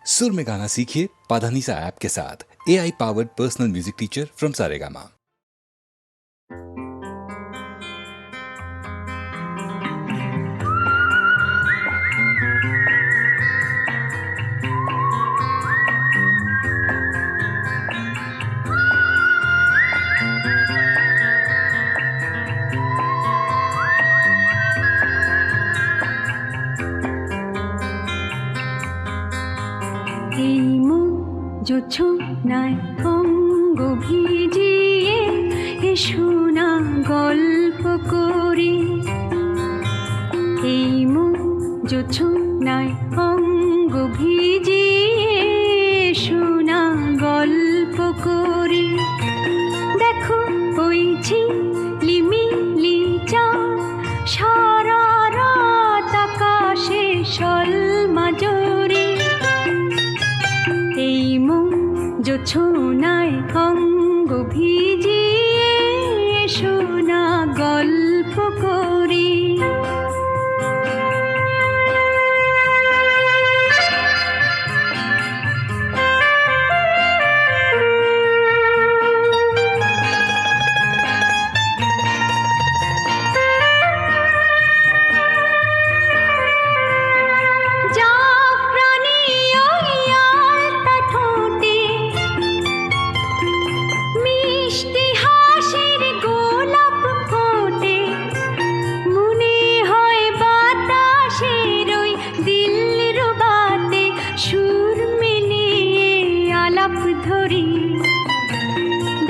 सुर में गाना सीखिए पाधानीसा ऐप के साथ। AI powered personal music teacher from Saregama. জোছনায় অঙ্গ ভিজিয়ে শোনা গল্প করি, এই মন জোছনায় অঙ্গ ভিজিয়ে শোনা গল্প করি। দেখো ওই ঝিলিমিলি চাঁদ সারা রাত আকাশে সলমাজরি, এই মন জোছনায় অঙ্গ ভিজিয়ে শোনা গল্প করি।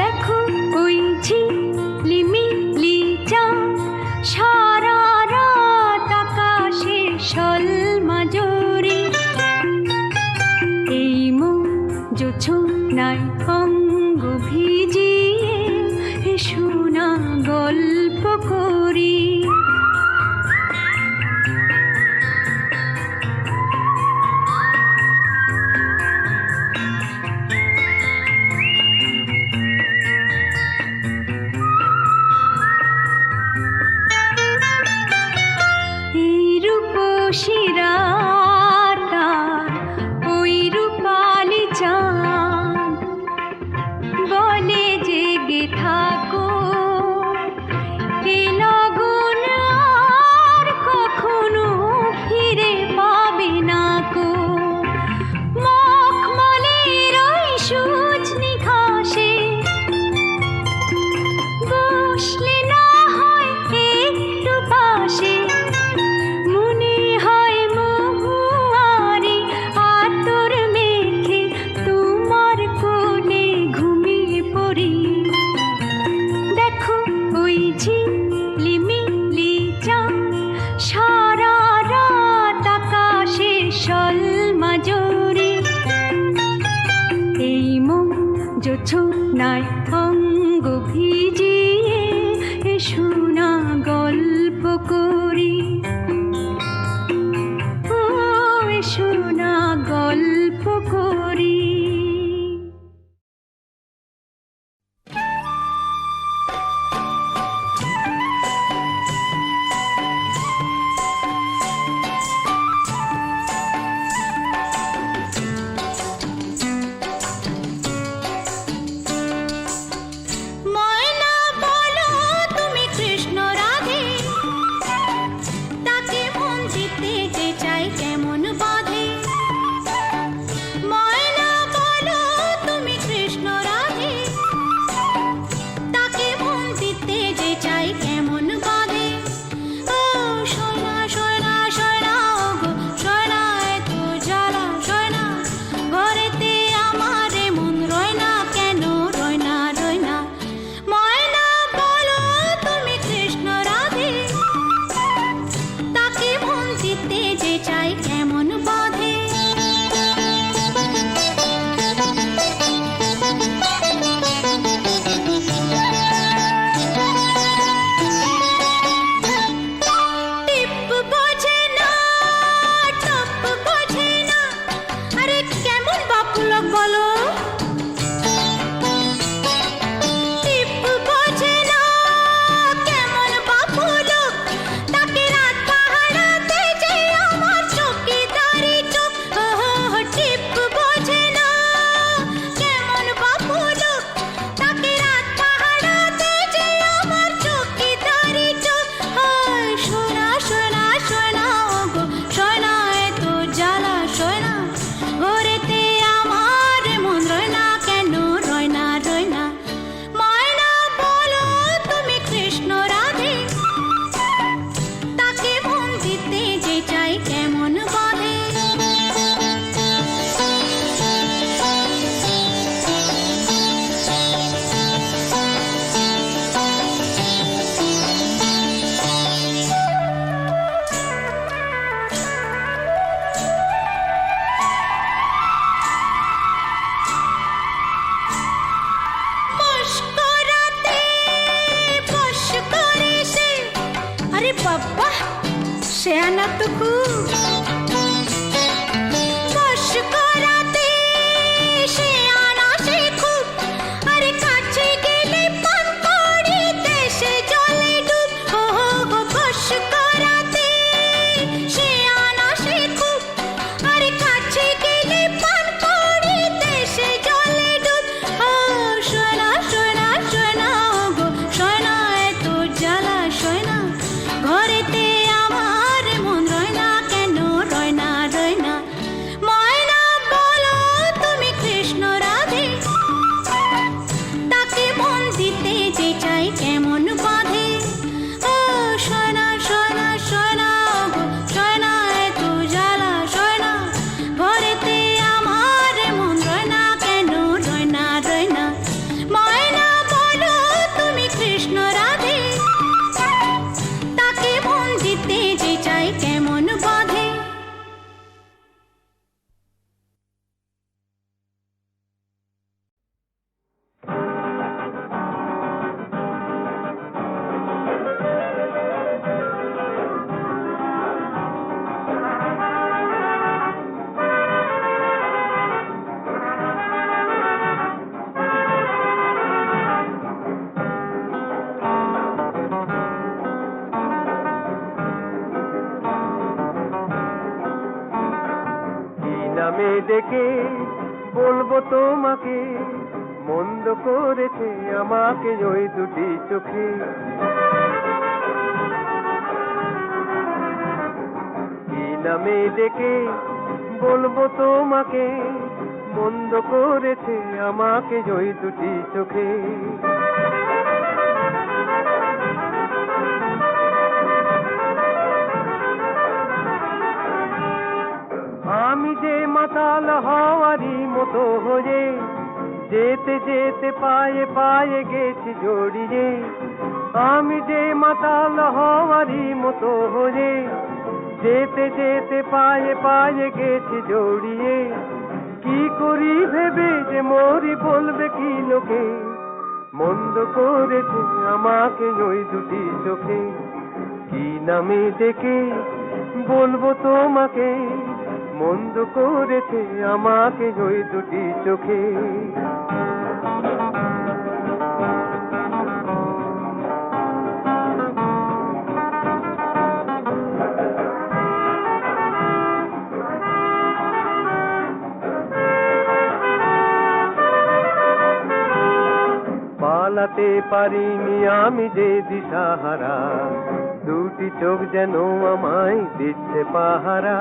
দেখো ওই ঝিলিমিলি চাঁদ সারা রাত আকাশে সলমাজরি, এই মন জোছনায় অঙ্গ ভিজিয়ে শোনা গল্প করি। শিরাটা ওই রূপালি চাঁদ বলে জেগে থাকো, এ লগন আর কখনো ফিরে পাবে না কো। মখমলের ওই সূচনি ঘাসে বসলে না হয় একটু পাশে, ঝিলিমিলি চাঁদ সারা রাত আকাশে সলমাজরি, এই মন জোছনায় অঙ্গ ভিজিয়ে শোনা গল্প করি। ও শোনা গল্প করি। ময়না এত খুব বশ করাতে সে আনাসে খুব আরে কাছে গেলে পান করিতে সে জলে ডুব হো হো হো বশ করাতে সে আনাসে খুব আরে কাছে গেলে পান করিতে সে জলে ডুব ও সোনা সোনা সোনা গো সোনা এত জ্বালা সোনা ঘরেতে আমার মন রয় না কেন রয় না রয় না ময়না বলো তুমি কৃষ্ণ রাধে তাকে মন দিতে যে চাই কেমন বাঁধে ও সোনা সোনা সোনা গো সোনা এত জ্বালা সোনা ঘরেতে আমার মন রয় না কেন রয় না রয় না ময়না বলো তুমি কৃষ্ণ রাধে তাকে মন দিতে যে চাই কেমন বাঁধে কি নামে ডেকে বলবো তোমাকে মন্দ করেছে আমাকে ওই দুটি চোখে কি নামে ডেকে বলবো তোমাকে মন্দ করেছে আমাকে ওই দুটি চোখে আমি যে মাতাল হওয়ারই মতো হয়ে যেতে যেতে পায়ে পায়ে গেছি জড়িয়ে আমি যে মাতাল হওয়ারই মতো হয়ে যেতে যেতে পায়ে পায়ে গেছি জড়িয়ে কি করি ভেবে যে মরি বলবে কি লোকে মন্দ করেছে আমাকে ওই দুটি চোখে কি নামে ডেকে বলবো তোমাকে মন্দ করেছে আমাকে ওই দুটি চোখে পালাতে পারিনি আমি যে দিশাহারা দুটি চোখ যেন আমায় দিচ্ছে পাহারা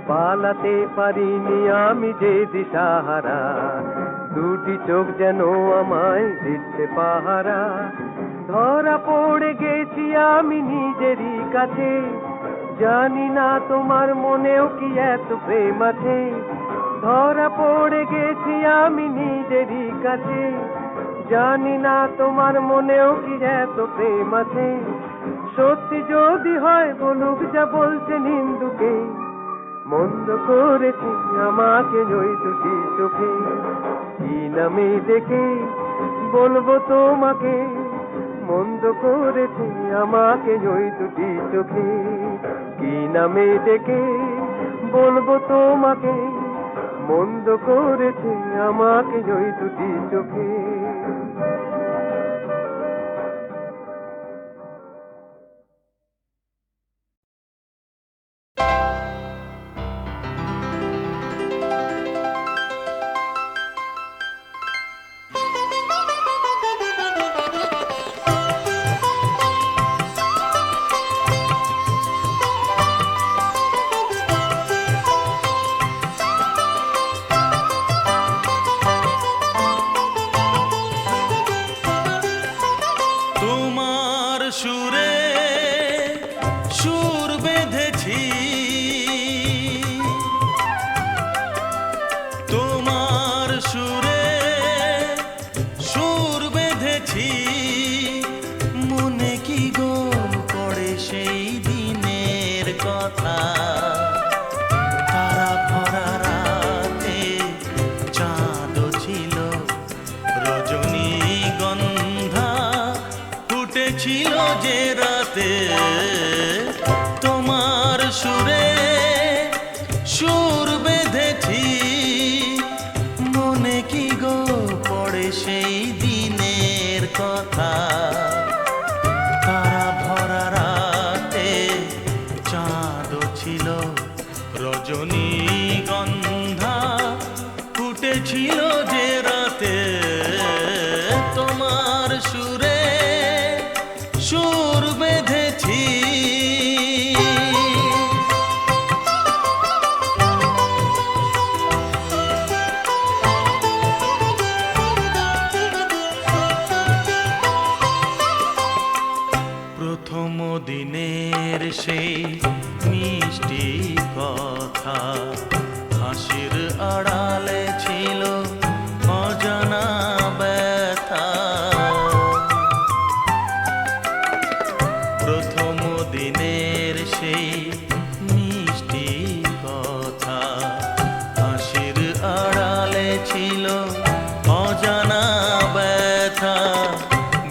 পালাতে পারিনি আমি যে দিশাহারা দুটি চোখ যেন আমায় দিচ্ছে পাহারা ধরা পড়ে গেছি আমি নিজেরই কাছে জানি না তোমার মনেও কি এত প্রেম আছে ধরা পড়ে গেছি আমি নিজেরই কাছে জানি না তোমার মনেও কি এত প্রেম আছে সত্যি যদি হয় বলুক যা বলছে নিন্দুকে মন্দ করেছি আমাকে ওই দুটি চোখে কি নামে ডেকে বলবো তোমাকে মন্দ করেছি আমাকে ওই দুটি চোখে কি নামে ডেকে বলবো তোমাকে মন্দ করেছি আমাকে ওই দুটি চোখে ফুটেছিল যে রাতে তোমার সুরে সুর বেঁধেছি। প্রথম দিনের সেই মিষ্টি কথা হাসির আড়ালে ছিল অজানা ব্যথা। প্রথম দিনের সেই মিষ্টি কথা হাসির আড়ালে ছিল অজানা ব্যথা।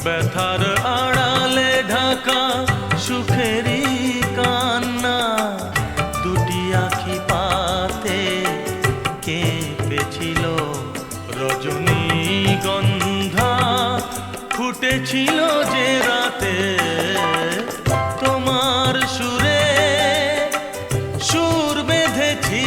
ব্যথার আড়ালে ঢাকা সুখেরই কান্না, দুটি আঁখি পাতে কেঁপেছিল রজনীগন্ধা। ফুটেছিল যে রাতে তোমার সুরে সুর বেঁধেছি।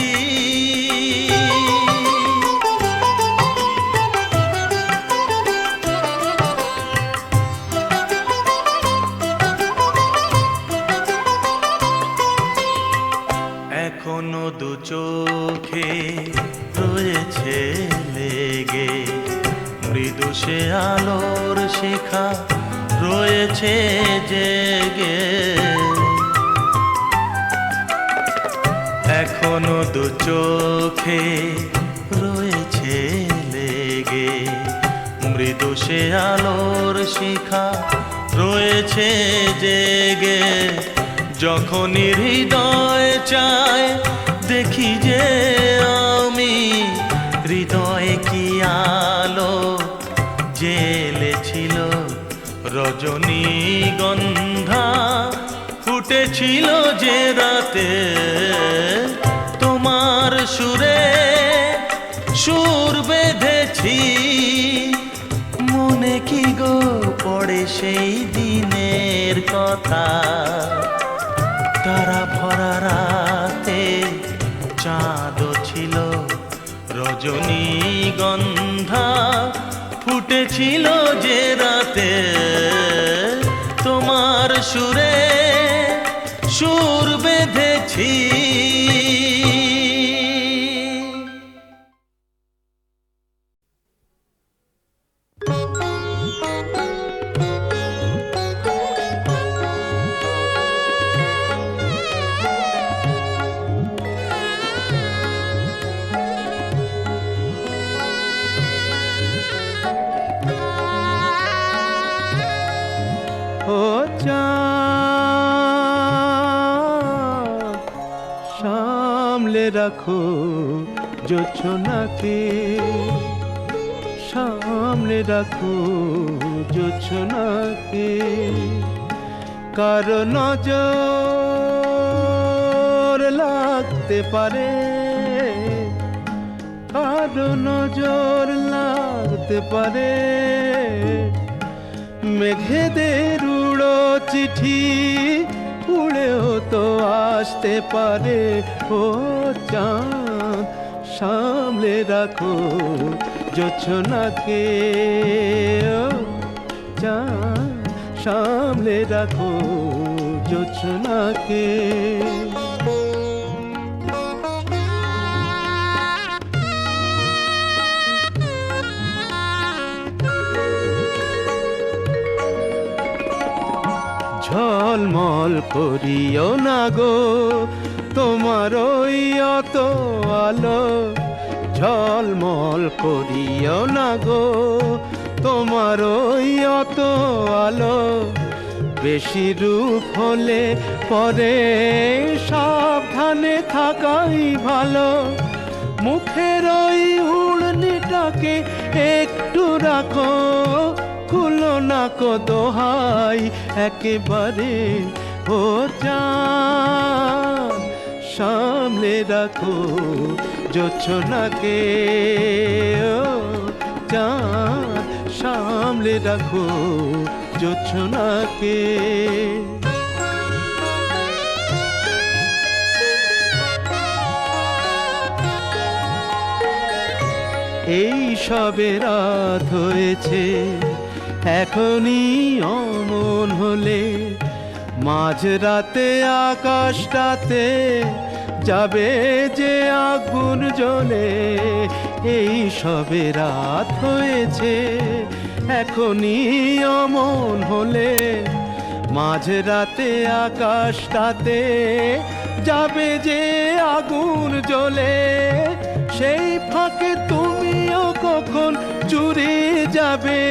এখনো দু চোখে রয়েছে লেগে মৃদু সে আলোর শিখা রয়েছে জেগে। এখনো দু চোখে রয়েছে লেগে মৃদু সে আলোর শিখা রয়েছে জেগে। যখনই হৃদয় চায় দেখি যে আমি হৃদয়ে কি আলো জ্বেলেছিল রজনীগন্ধা। ফুটেছিল যে রাতে তোমার সুরে সুর বেঁধেছি। মনে কি গো পড়ে সেই দিনের কথা, তারা ভরা রাতে চাঁদ ছিল রজনীগন্ধা। ফুটেছিল যে রাতে তোমার সুরে সুর বেঁধেছি। ও চাঁদ, সামলে রাখো জোছনাকে, সামলে রাখো জোছনাকে। কারো নজর লাগতে পারে, কারো নজর লাগতে পারে। মেঘেদের উড়ো চিঠি উড়েও তো আসতে পারে। ও চাঁদ, সামলে রাখো জোছনাকে। ও চাঁদ, সামলে রাখো জোছনাকে। ঝলমল করিও না গো তোমার ওই অত আলো, ঝলমল করিও না গো তোমার ওই অত আলো। বেশি রূপ হলে পরে সাবধানে থাকাই ভালো। মুখের ওই উড়নিটাকে একটু রাখো, খুলো না কো দোহাই একেবারে। ও চাঁদ, সামলে রাখো জোছনাকে। ও চাঁদ, সামলে রাখো জোছনাকে। এই সবে রাত হয়েছে, এখনই অমন হলে মাঝরাতে আকাশটাতে যাবে যে আগুন জ্বলে। এই সবে রাত হয়েছে, এখনই অমন হলে মাঝরাতে আকাশটাতে যাবে যে আগুন জ্বলে। সেই ফাঁকে তুমিও কখন চুরি যাবে,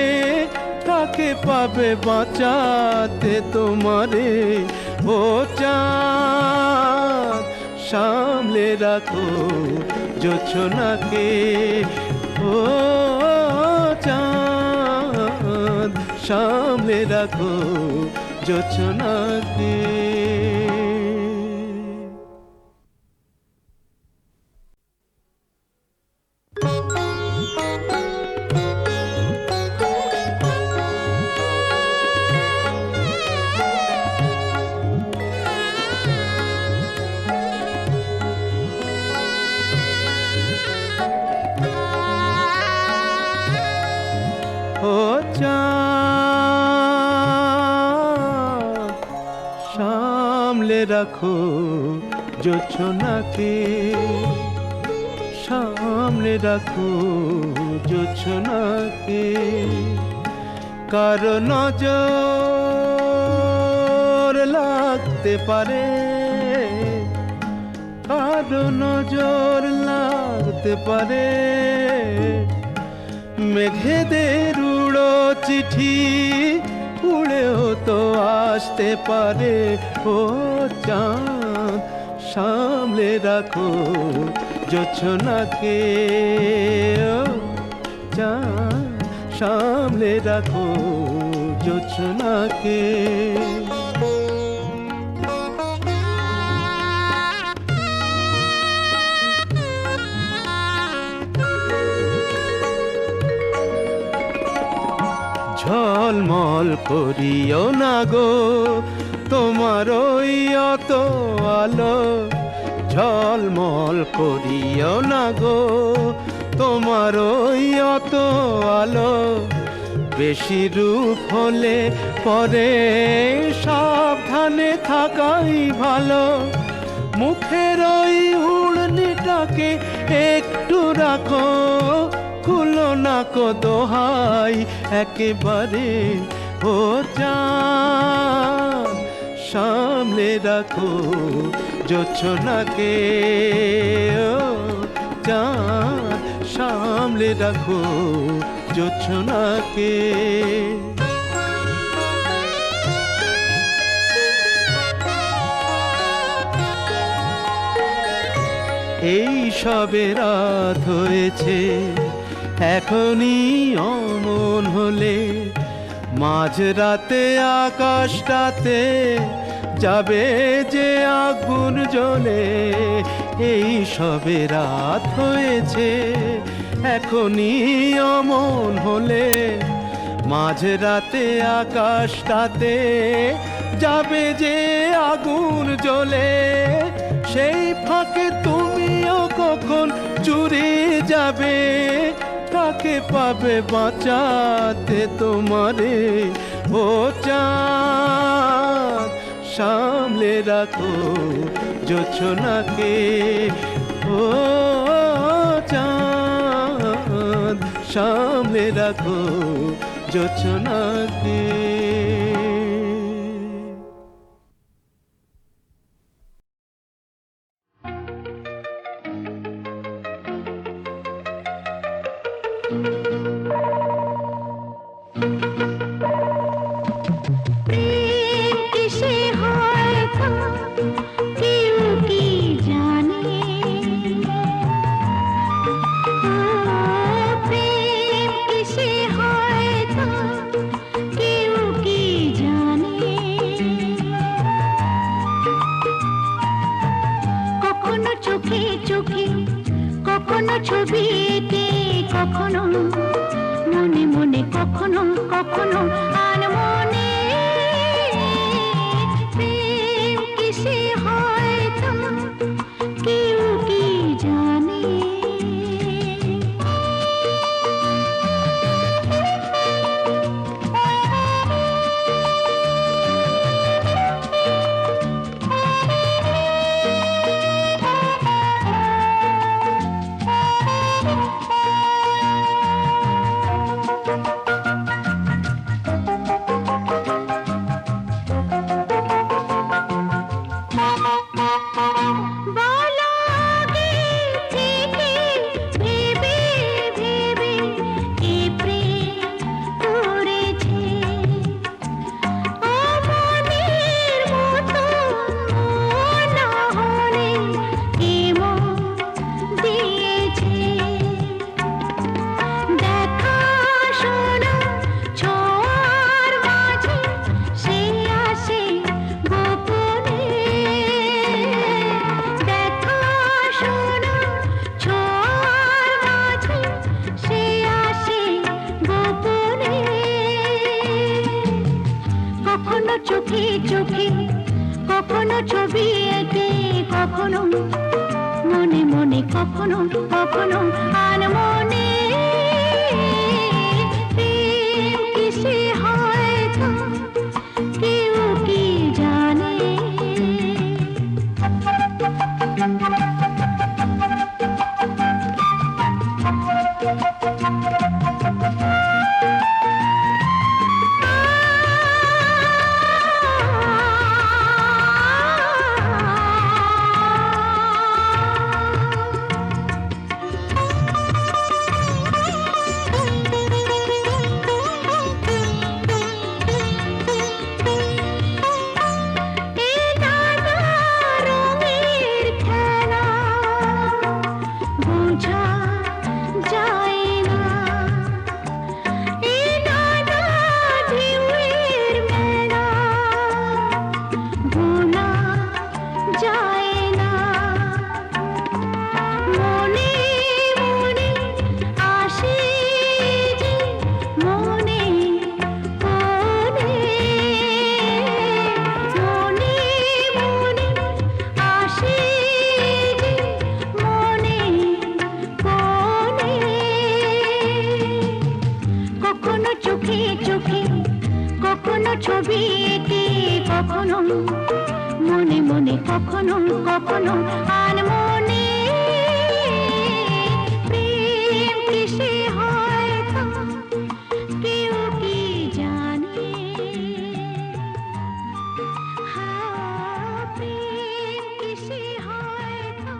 তাকে পাবে বাঁচাতে তোমারে। ও চাঁদ সামলে রাখো জোছনাকে, ও চাঁদ সামলে রাখো জোছনাকে। ও চাঁদ সামলে রাখো জোছনাকে, সামলে রাখো জোছনাকে। কারো নজর লাগতে পারে, কারো নজর লাগতে পারে। মেঘেদের উড়ো চিঠি উড়েও তো আসতে পারে। ও চাঁদ সামলে রাখো জোছনাকে, ও চাঁদ সামলে রাখো জোছনাকে। ঝলমল করিও না গো তোমার ওই অত আলো, ঝলমল করিও না গো তোমার ওই অত আলো। বেশি রূপ হলে পরে সাবধানে থাকাই ভালো। মুখের ওই উড়নিটাকে একটু রাখো, খুলো না কো দোহাই একেবারে। ও চাঁদ সামলে রাখো জোছনাকে, ও চাঁদ সামলে রাখো জোছনাকে। এই সবে রাত হয়েছে, এখনই অমন হলে মাঝরাতে আকাশটাতে যাবে যে আগুন জ্বলে। এই সবে রাত হয়েছে, এখনই অমন হলে মাঝরাতে আকাশটাতে যাবে যে আগুন জ্বলে। সেই ফাঁকে তুমিও কখন চুরি যাবে, তাকে পাবে বাঁচাতে তোমারে। ও চাঁদ সামলে রাখো জোছনাকে, ও চাঁদ সামলে রাখো জোছনাকে। কিসে হয় তা কেউ কি জানে, প্রেম কিসে হয় তা কেউ কি জানে। কখনো চোখে চোখে, কখনো ছবিতে, কখনো মনে মনে, কখনো কখনো আনমনে। প্রেম কিসে হয় তা কেউ কি জানে। বলো গে থেকে ভেবে ভেবে কি প্রেম করেছে ও মনের মতো না হলে কি মন দিয়েছে দেখা শোনা ছোঁয়ার মাঝে সে আসে গোপনে দেখা শোনা ছোঁয়ার মাঝে সে আসে গোপনে কখনো চোখে চোখে কখনো ছবি এঁকে কখনো মনে মনে কখনো কখনো আনমনে প্রেম কিসে হয় তা কেউ কি জানে এই নানা রঙের খেলা বোঝা যায় না এই নানা ঢেউয়ের মেলা গোনা যায় না মনে মনে আসে যে মনে কোণে মনে মনে আসে যে মনে কোণে কখনো চোখে চোখে কখনো ছবি এঁকে কখনো মনে মনে কখনো কখনো আনমনে প্রেম কিসে হয় তা কেউ কি জানে প্রেম কিসে হয় তা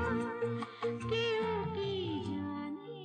কেউ কি জানে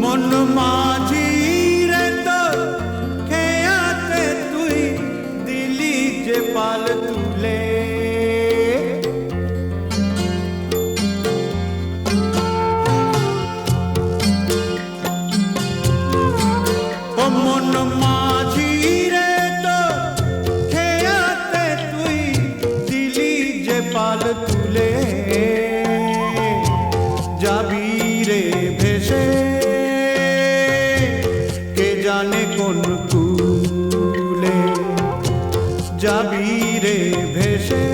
মন মাঝি রে তো খেয়াতে তুই দিলি যে পাল তুলে ও মন মাঝি রে তো খেয়াতে তুই দিলি যে পাল তুলে যাবি রে ভেসে কে জানে কোন কুলে যাবি রে ভেসে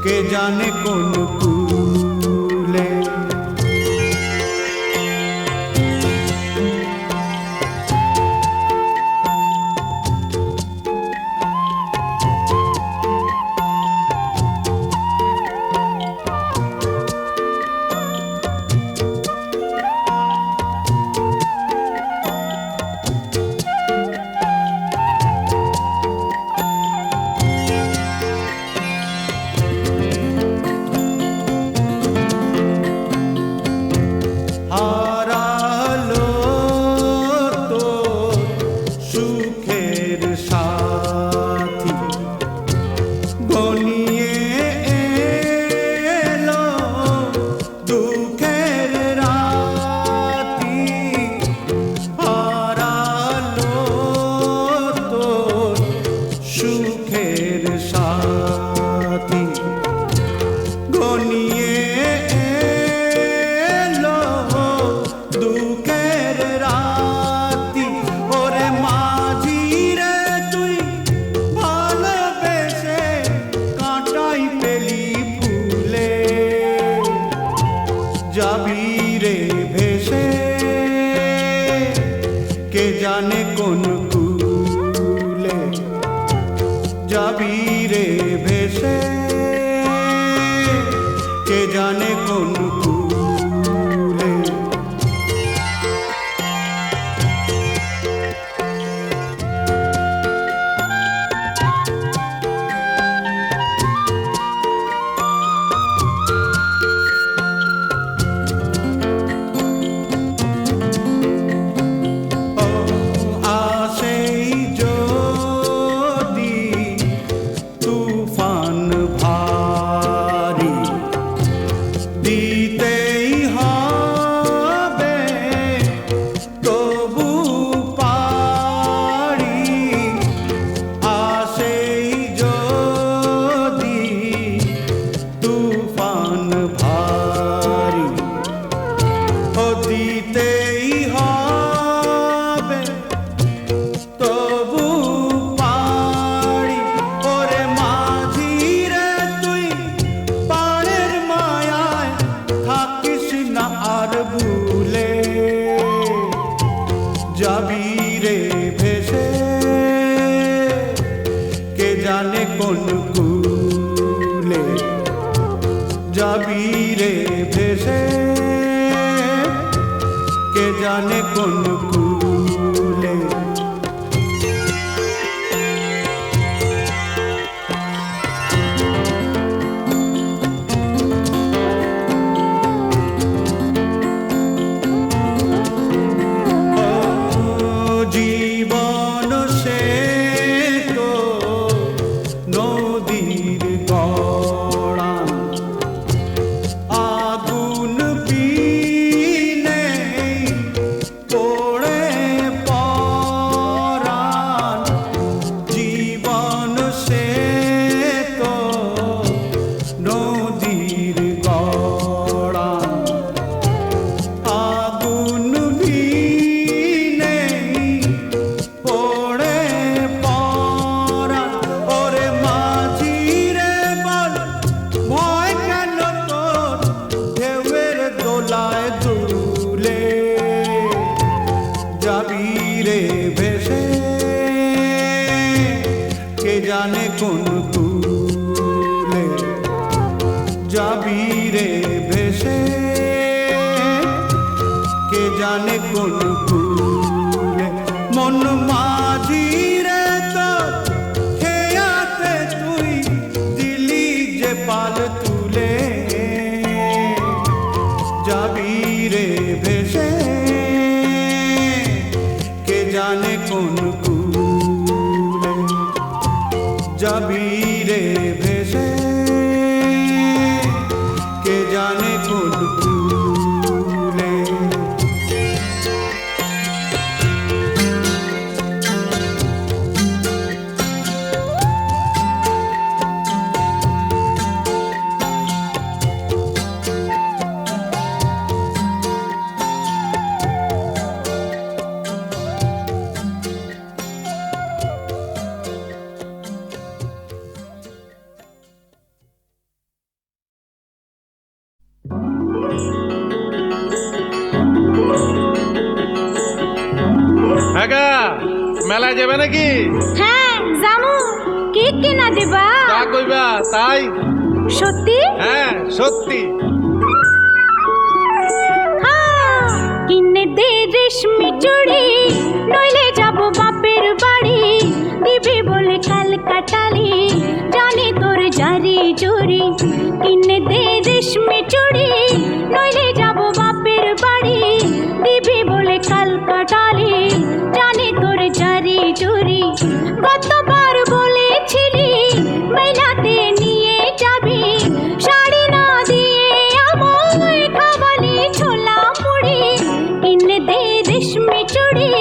কে জানে কোন কুলে জানে কোন কুলে যাবি রে ভেসে, কে জানে কোন কুলে। আসেই যদি তুফান ভারী, দিতেই হবে তবু পারি। আসেই যদি তুফান ভারী, ও দিতেই হবে তবু পারি। ওরে মাঝি রে তুই পাড়ের মায়ায় থাকিস না আর ভুলে, যাবি রে ভেসে, কে জানে কোন কুলে। যাবি রে ভেসে, কে জানে কোন কুলে। ও জীবন সে তো নদীর গড়া, আগুন বিনে পড়ে পরাণ। জীবন সে তো নদীর গড়া, আগুন বিনে পড়ে পরাণ। ওরে মাঝি রে বল ভয় কেন তোর, ঢেউয়ের দোলায় দুলে। যাবি রে ভেসে, কে জানে কোন কুলে। যাবি রে ভেসে, কে জানে কোন কুলে। মন মাঝি রে তোর খেয়াতে তুই দিলি যে পাল তুলে। যাবি রে ভেসে, কে জানে কোন কুলে। যাবি রে ভেসে, কে জানে কোন কুলে। আগা মেলায় যাবে নাকি? হ্যাঁ জামু, কি কিনা দিবা? তা কইবা তাই? সত্যি? হ্যাঁ সত্যি। হ্যাঁ, কিনে দে রেশমি চুড়ি, নইলে যাব বাপের বাড়ি। দিবি বলে কাল কাটালি, জানি তোর জারি জুরি। কিনে দে রেশমি চুড়ি, নইলে যাব বাপের বাড়ি। দিবি বলে কাল কাটালি, জানি তোর জারি জুরি। গতবার বলেছিলি মেলাতে নিয়ে যাবি, শাড়ি না দিয়ে আমায় খাওয়ালি ছোলা মুড়ি। কিনে দে রেশমি চুড়ি,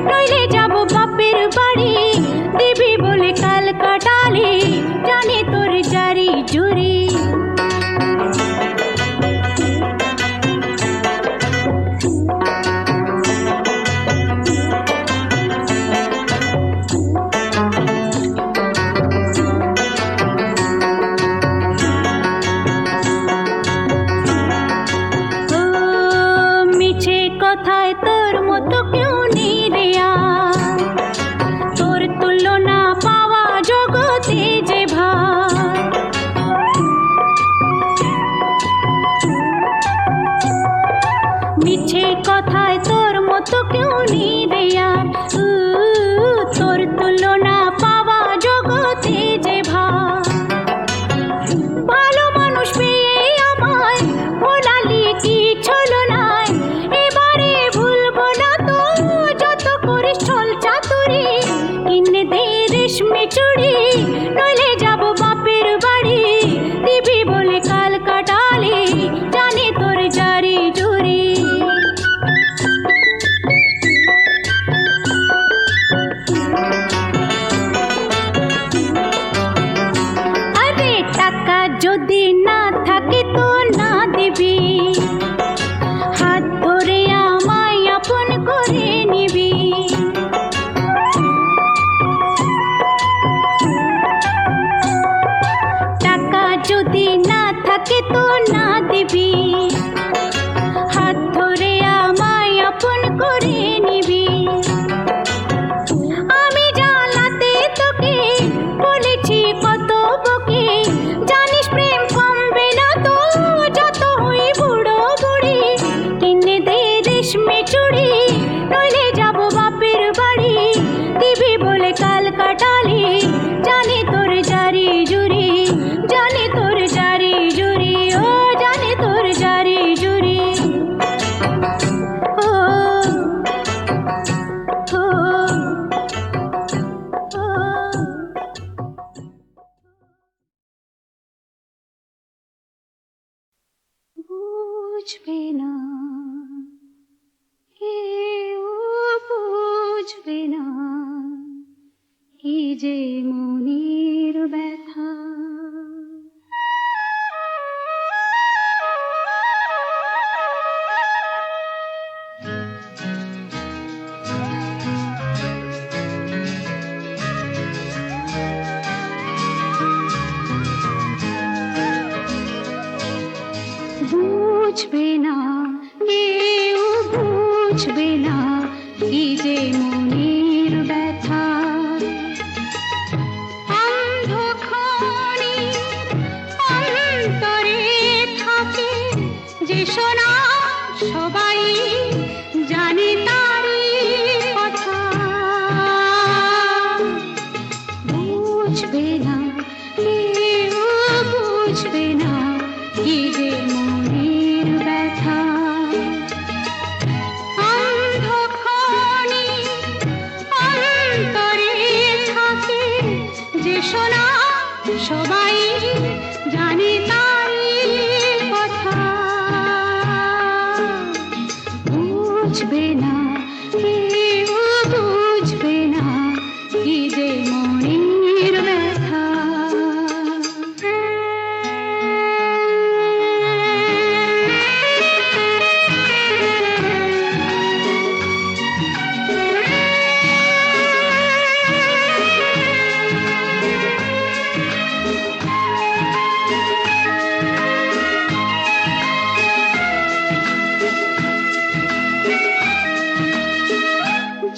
নইলে যাব বাপের বাড়ি। দিবি বলে কাল কাটালি, জানি তোর জারি জুরি। চুড়ি নইলে যাব বাপের বাড়ি দিবি বলে কাল কাটালি জানি তোর জারি জুরি আরে টাকা যদি না থাকে তো না দিবি হাত ধরে আমায় আপন করে নিবি টাকা যদি না থাকে তো না দিবি হাত ধরে আমায় আপন করে নিবি আমি জ্বালাতে তোকে বলেছি কত বকে জানিস প্রেম কমবে না তো যত হই বুড়ো বুড়ি কিনে দে রেশমি চুড়ি নইলে যাব বাপের বাড়ি দিবি বলে কাল কাটালি জানি তোর জারি জুরি জানি তোর জারি জুরি ও জানি তোর জারি জুরি ও ও ও বুঝবে না কেউ বুঝবে না এই যে মনের ব্যথা বুঝবে না কেউ বুঝবে না কি যে মনের ব্যথা অন্ধক্ষণের অন্তরে থাকে যে শোনা সবাই জানে তারই কথা বুঝবে না কেউ বুঝবে না কি যে মনের ব্যথা অন্ধক্ষণের অন্তরে থাকে যে শোনা সবাই জানে তারই কথা বুঝবে না কেউ বুঝবে না কি যে মনের ব্যথা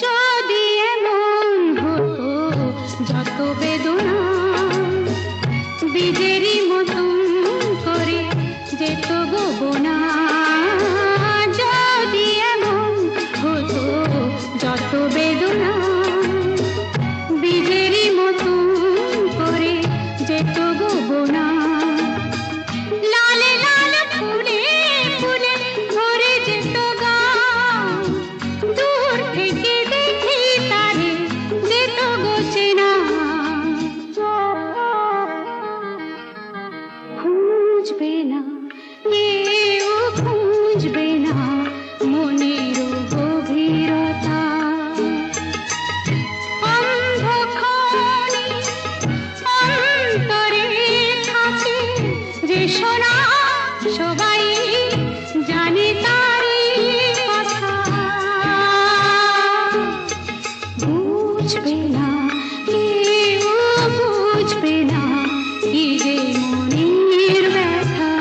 যদি এমন হতো যত বেদনা বীজেরই মতন করে যেত গোবনা যদি এমন হতো যত বেদনা বীজেরই মতন করে যেত গোবনা লালে লাল ফুলে ফুলে ভরে যেত গান দূর থেকে দেখি তারে যেত গোচেনা খুঁজবে না কেউ খুঁজবে না মনের গভীরতা অন্ধক্ষণের অন্তরে থাকে যে শোনা সবাই জানে তারই কথা বুঝবে না কেউ বুঝবে না কি যে মনের ব্যথা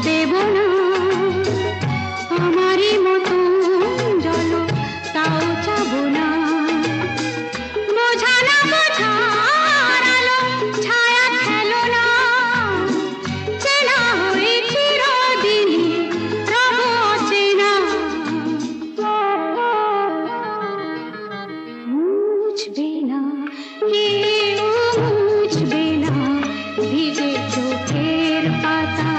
দেব না আমারই মতো জল তাও চাবো না বোঝা না বোঝার আলো ছায়া খেলো না চেনা হয়ে চিরদিনই রব অচেনা মুছবে না কেউ মুছবে না ভিজে চোখের পাতা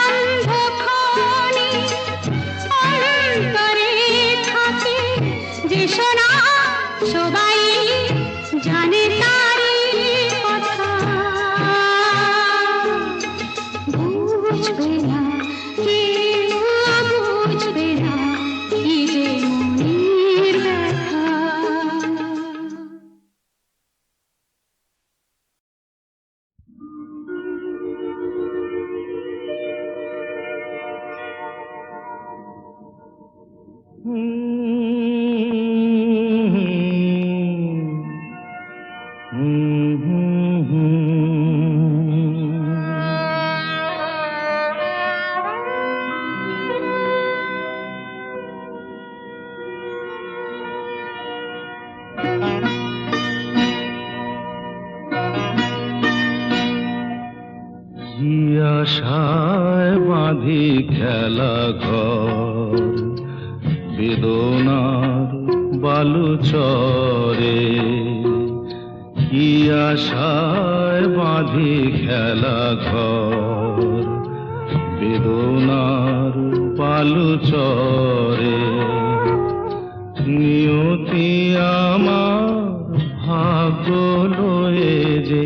অন্ধক্ষণে অন্তরে থাকে যে শোনা সবাই জানে তারই কথা বুঝবে না কেউ বুঝবে না কি যে মনের ব্যথা কি আশায় বাঁধি খেলা ঘর বেদনার বালু চরে কি আশায় বাঁধি খেলা ঘর বেদনার বালু চরে নিয়তি আমার ভাগ্য লয়ে যে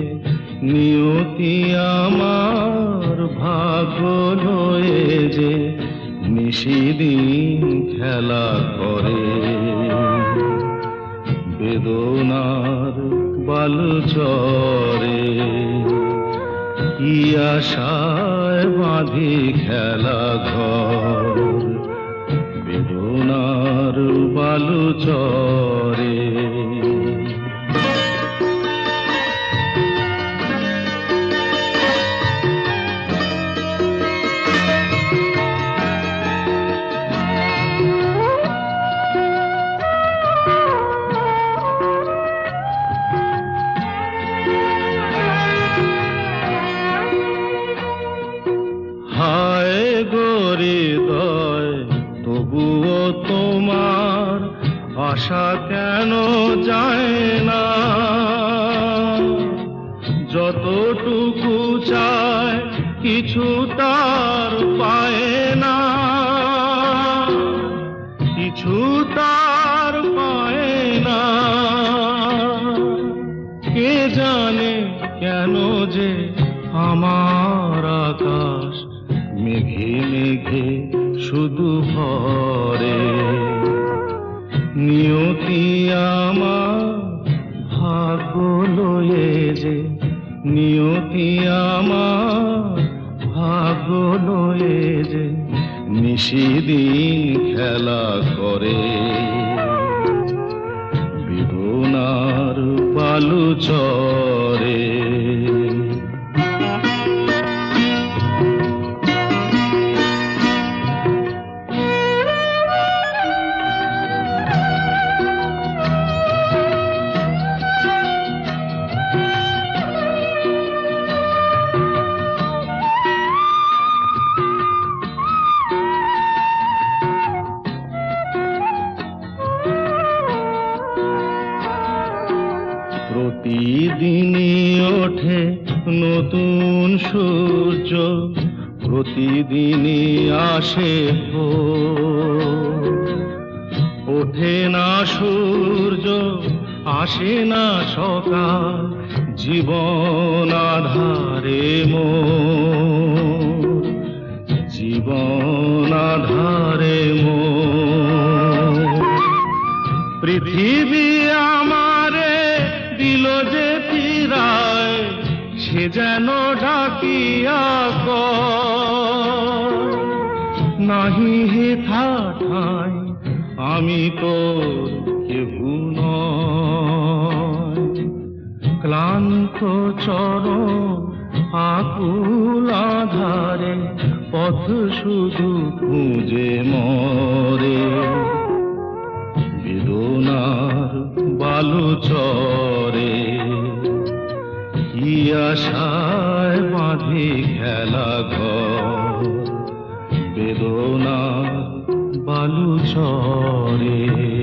নিয়তি আমার ভাগ্য লয়ে যে নিশিদিন খেলা করে বেদনার বালু চরে কি আশায় বাঁধি খেলা ঘর বেদনার বালু চরে হায় গরিদয় তবুও তোমার আশা কেন যায় না যতটুকু চায় কিছু তার পায় না কিছু তার পায় না কে জানে কেন যে আমার আকাশ মেঘে মেঘে শুধু ভরে নিয়তি আমার ভাগ্য লয়ে যে নিয়তি আমার ভাগ্য লয়ে যে নিশিদিন খেলা করে বেদনার বালু চরে প্রতিদিনই ওঠে নতুন সূর্য প্রতিদিনই আসে ভোর ওঠে না সূর্য আসে না সকাল জীবন আধারে মোর জীবন আধারে মোর পৃথিবী আমারে দিল যে ফিরায় সে যেন ডাকিয়া কয় নাহি হেথা ঠাই আমি তোর কেহু নয় ক্লান্ত চরণ আকুল আধারে পথ শুধু খুঁজে মরে বেদনার বালু চরে কি আশায় বাঁধে খেলা ঘর বেদনার বালু চরে